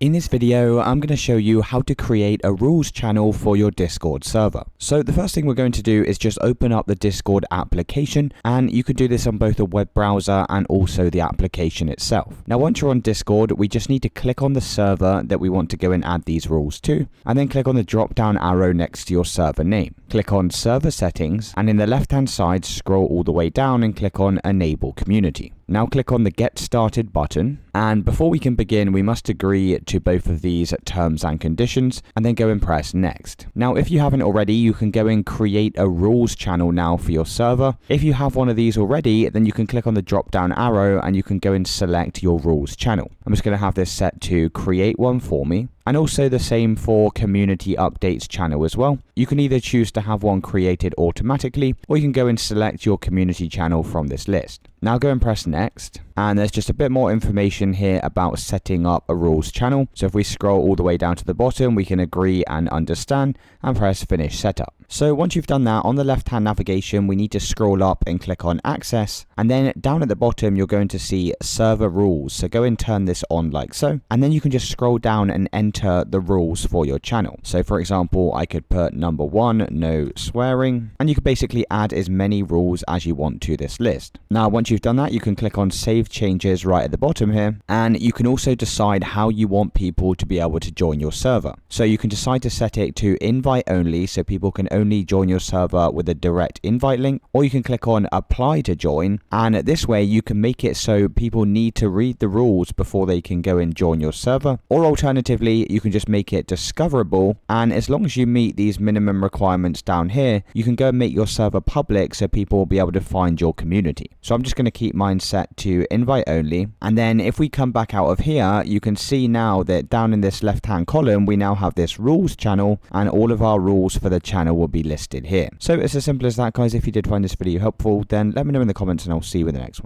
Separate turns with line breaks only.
In this video, I'm going to show you how to create a rules channel for your Discord server. So the first thing we're going to do is just open up the Discord application, and you can do this on both the web browser and also the application itself. Now once you're on Discord, we just need to click on the server that we want to go and add these rules to, and then click on the drop down arrow next to your server name. Click on server settings, and in the left hand side scroll all the way down and click on enable community. Now click on the Get Started button, and before we can begin, we must agree to both of these terms and conditions, and then go and press Next. Now if you haven't already, you can go and create a rules channel now for your server. If you have one of these already, then you can click on the drop down arrow and you can go and select your rules channel. I'm just going to have this set to create one for me. And also the same for community updates channel as well. You can either choose to have one created automatically, or you can go and select your community channel from this list. Now go and press Next, and there's just a bit more information here about setting up a rules channel. So if we scroll all the way down to the bottom, we can agree and understand and press Finish Setup. So once you've done that, on the left hand navigation, we need to scroll up and click on Access, and then down at the bottom you're going to see Server Rules. So go and turn this on like so, and then you can just scroll down and enter the rules for your channel. So for example, I could put number 1, no swearing, and you can basically add as many rules as you want to this list. Now once you've done that, you can click on Save Changes right at the bottom here, and you can also decide how you want people to be able to join your server. So you can decide to set it to invite only, so people can only join your server with a direct invite link, or you can click on Apply to join, and this way you can make it so people need to read the rules before they can go and join your server, or alternatively you can just make it discoverable, and as long as you meet these minimum requirements down here, you can go and make your server public so people will be able to find your community. So I'm just going to keep mine set to invite only, and then if we come back out of here, you can see now that down in this left hand column we now have this rules channel, and all of our rules for the channel will be listed here. So it's as simple as that, guys. If you did find this video helpful, then let me know in the comments and I'll see you in the next one.